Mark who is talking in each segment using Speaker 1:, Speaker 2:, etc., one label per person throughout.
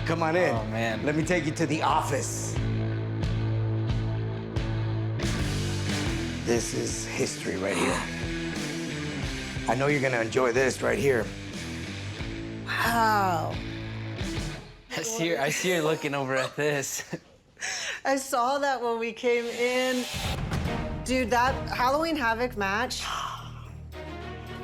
Speaker 1: Come on in.
Speaker 2: Oh, man.
Speaker 1: Let me take you to the office. This is history right here. I know you're gonna enjoy this right here.
Speaker 3: Wow.
Speaker 2: I see her looking over at this.
Speaker 3: I saw that when we came in. Dude, that Halloween Havoc match,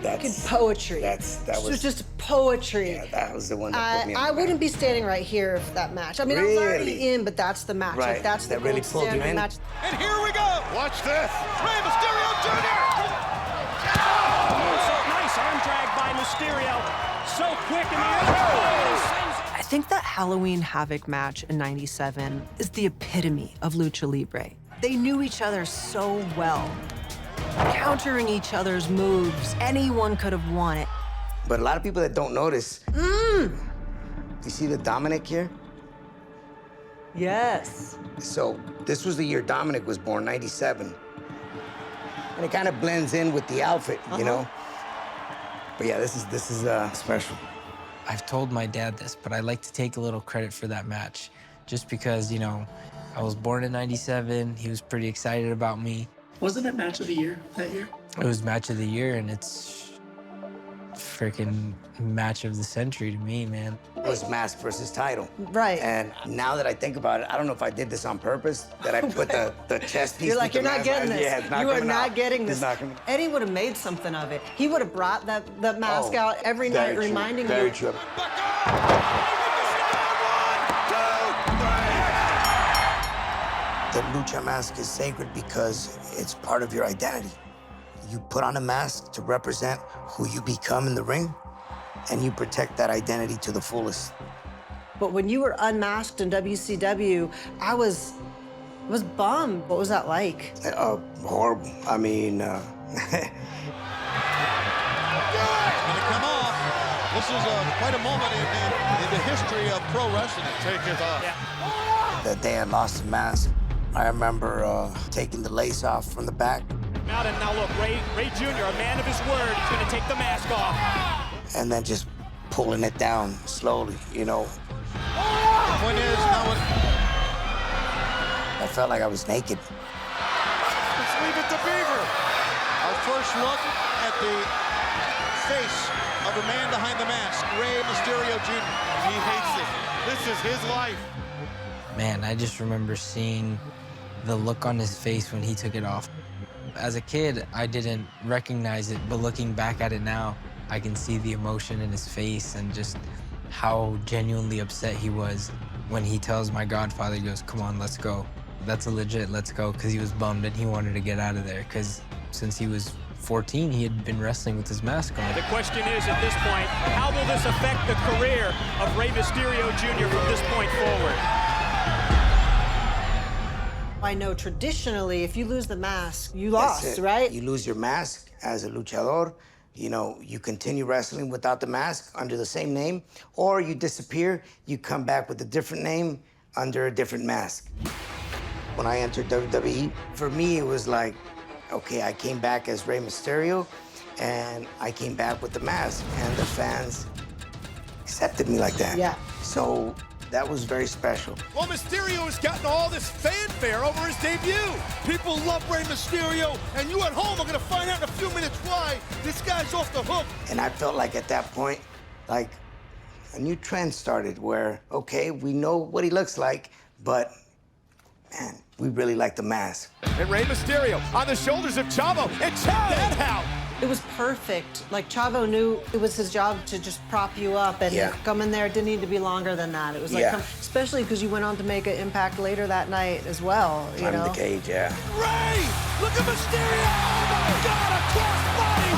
Speaker 1: That's
Speaker 3: poetry.
Speaker 1: that
Speaker 3: It
Speaker 1: was
Speaker 3: was just poetry.
Speaker 1: yeah, that was the one that put me on
Speaker 3: I
Speaker 1: the
Speaker 3: wouldn't
Speaker 1: map.
Speaker 3: be standing right here if that match. I mean, I was already
Speaker 1: Really?
Speaker 3: in, but that's the match.
Speaker 1: Right.
Speaker 3: Like, that's the
Speaker 1: That really
Speaker 3: gold
Speaker 1: pulled you
Speaker 3: standard
Speaker 1: in?
Speaker 3: match.
Speaker 4: And here we go. Watch this. Rey Mysterio Jr.
Speaker 5: So nice arm drag by Mysterio. So quick in the air.
Speaker 3: I think that Halloween Havoc match in '97 is the epitome of Lucha Libre. They knew each other so well. Countering each other's moves, anyone could have won it.
Speaker 1: But a lot of people that don't notice. You see the Dominik here?
Speaker 3: Yes.
Speaker 1: So this was the year Dominik was born, '97. And it kind of blends in with the outfit, you know? But yeah, this is special.
Speaker 2: I've told my dad this, but I like to take a little credit for that match. Just because, you know, I was born in '97, he was pretty excited about me.
Speaker 6: Wasn't it match of the year that year?
Speaker 2: It was match of the year, and it's freaking match of the century to me, man.
Speaker 1: It was mask versus title.
Speaker 3: Right.
Speaker 1: And now that I think about it, I don't know if I did this on purpose, that I put the chest piece
Speaker 3: You're like,
Speaker 1: with
Speaker 3: you're
Speaker 1: the
Speaker 3: not
Speaker 1: mask
Speaker 3: getting
Speaker 1: on.
Speaker 3: this.
Speaker 1: Yeah, it's not
Speaker 3: You are
Speaker 1: coming
Speaker 3: not
Speaker 1: out.
Speaker 3: getting
Speaker 1: It's
Speaker 3: this.
Speaker 1: not coming.
Speaker 3: Eddie would have made something of it. He would have brought that mask
Speaker 1: Oh,
Speaker 3: out every
Speaker 1: very
Speaker 3: night,
Speaker 1: true,
Speaker 3: reminding
Speaker 1: very
Speaker 3: you.
Speaker 1: true. The lucha mask is sacred because it's part of your identity. You put on a mask to represent who you become in the ring, and you protect that identity to the fullest.
Speaker 3: But when you were unmasked in WCW, I was bummed. What was that like?
Speaker 1: Horrible. I mean,
Speaker 4: Gonna come off. This is quite a moment in the history of pro wrestling. Take it off.
Speaker 1: the day I lost the mask, I remember taking the lace off from the back
Speaker 5: Out and now look, Rey Jr., a man of his word. He's going to take the mask off.
Speaker 1: and then just pulling it down slowly, you know.
Speaker 4: The point is, now
Speaker 1: I felt like I was naked.
Speaker 4: let's leave it to Beaver. Our first look at the face of the man behind the mask, Rey Mysterio Jr. He hates it. This is his life.
Speaker 2: Man, I just remember seeing the look on his face when he took it off. As a kid, I didn't recognize it, but looking back at it now, I can see the emotion in his face and just how genuinely upset he was when he tells my godfather, he goes, "Come on, let's go." That's a legit let's go, because he was bummed and he wanted to get out of there, because since he was 14, he had been wrestling with his mask on.
Speaker 5: The question is, at this point, how will this affect the career of Rey Mysterio Jr. from this point forward?
Speaker 3: I know traditionally, if you lose the mask, you
Speaker 1: That's
Speaker 3: lost,
Speaker 1: it.
Speaker 3: right?
Speaker 1: You lose your mask as a luchador. You know, you continue wrestling without the mask under the same name, or you disappear, you come back with a different name under a different mask. When I entered WWE, for me, it was like, okay, I came back as Rey Mysterio, and I came back with the mask, and the fans accepted me like that.
Speaker 3: Yeah.
Speaker 1: So that was very special.
Speaker 4: Well, Mysterio has gotten all this fanfare over his debut. People love Rey Mysterio, and you at home are gonna find out in a few minutes why this guy's off the hook.
Speaker 1: And I felt like at that point, like a new trend started where, okay, we know what he looks like, but man, we really like the mask.
Speaker 4: And Rey Mysterio on the shoulders of Chavo, and check that out.
Speaker 3: It was perfect. Like, Chavo knew it was his job to just prop you up and
Speaker 1: Yeah.
Speaker 3: come in there. It didn't need to be longer than that. It was like,
Speaker 1: Yeah.
Speaker 3: especially because you went on to make an impact later that night as well, you
Speaker 1: Climbing
Speaker 3: know?
Speaker 1: the cage, yeah.
Speaker 4: Rey, look at Mysterio. Oh my God, a crossbody.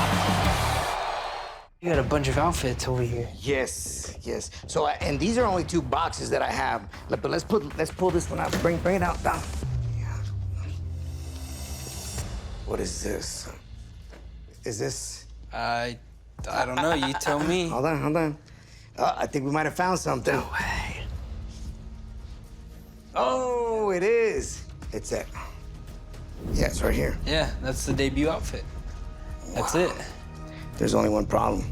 Speaker 2: You got a bunch of outfits over here.
Speaker 1: Yes, yes. So, and these are only 2 boxes that I have. But let's pull this one out. Bring it out, down. Yeah. What is this? Is this?
Speaker 2: I don't know. You tell me.
Speaker 1: Hold on. I think we might have found something.
Speaker 2: No way.
Speaker 1: Oh, it is. It's it. Yeah, it's right here.
Speaker 2: Yeah, that's the debut outfit. That's it.
Speaker 1: There's only one problem.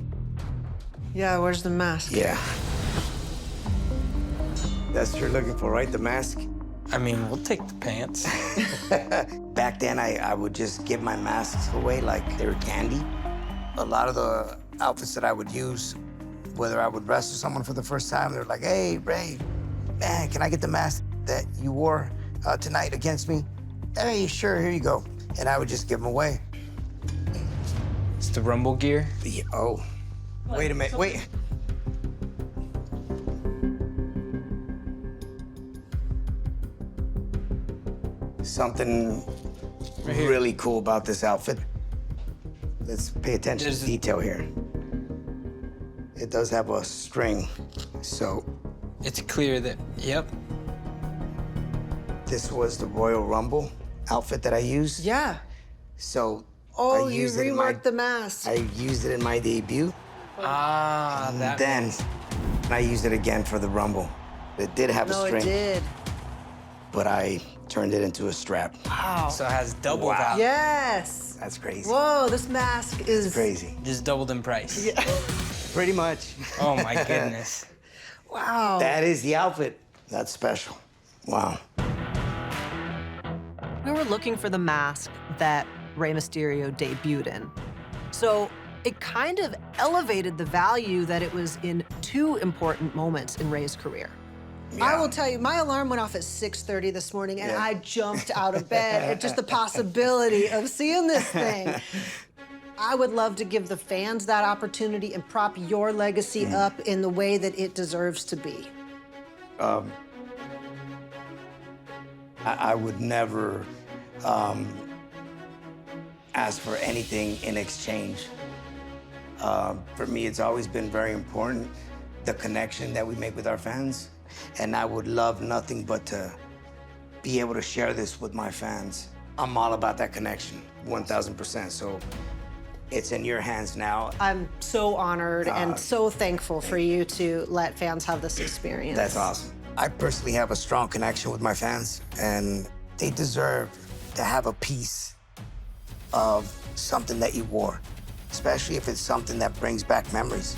Speaker 3: Yeah, where's the mask?
Speaker 1: Yeah. That's what you're looking for, right? The mask?
Speaker 2: I mean, we'll take the pants.
Speaker 1: Back then, I would just give my masks away like they were candy. A lot of the outfits that I would use, whether I would wrestle someone for the first time, they're like, hey, Ray, man, can I get the mask that you wore tonight against me? Hey, sure, here you go. And I would just give them away.
Speaker 2: It's the Rumble gear.
Speaker 1: Yeah, oh, wait a minute, wait. Something
Speaker 2: Right here.
Speaker 1: really cool about this outfit. Let's pay attention
Speaker 2: There's
Speaker 1: to
Speaker 2: a-
Speaker 1: detail here. It does have a string, so
Speaker 2: It's clear that, yep.
Speaker 1: this was the Royal Rumble outfit that I used.
Speaker 3: Yeah.
Speaker 1: So
Speaker 3: Oh,
Speaker 1: I
Speaker 3: you
Speaker 1: used it in my-
Speaker 3: reworked the mask.
Speaker 1: I used it in my debut.
Speaker 2: Ah, that
Speaker 1: Then I used it again for the Rumble. It did have a
Speaker 3: No,
Speaker 1: string,
Speaker 3: it did.
Speaker 1: but I turned it into a strap.
Speaker 3: Wow.
Speaker 2: So it has double
Speaker 1: Wow.
Speaker 2: value.
Speaker 3: Yes.
Speaker 1: That's crazy.
Speaker 3: Whoa, this mask is
Speaker 1: Crazy.
Speaker 2: Just doubled in price.
Speaker 1: Pretty much.
Speaker 2: Oh my goodness.
Speaker 3: Wow.
Speaker 1: That is the outfit. That's special. Wow.
Speaker 3: We were looking for the mask that Rey Mysterio debuted in. So it kind of elevated the value that it was in two important moments in Rey's career. I will tell you, my alarm went off at 6:30 this morning, and
Speaker 1: Yeah.
Speaker 3: I jumped out of bed at just the possibility of seeing this thing. I would love to give the fans that opportunity and prop your legacy up in the way that it deserves to be.
Speaker 1: I would never ask for anything in exchange. For me, it's always been very important, the connection that we make with our fans. And I would love nothing but to be able to share this with my fans. I'm all about that connection, 1000%. So it's in your hands now.
Speaker 3: I'm so honored and so thankful for you to let fans have this experience.
Speaker 1: That's awesome. I personally have a strong connection with my fans, and they deserve to have a piece of something that you wore, especially if it's something that brings back memories.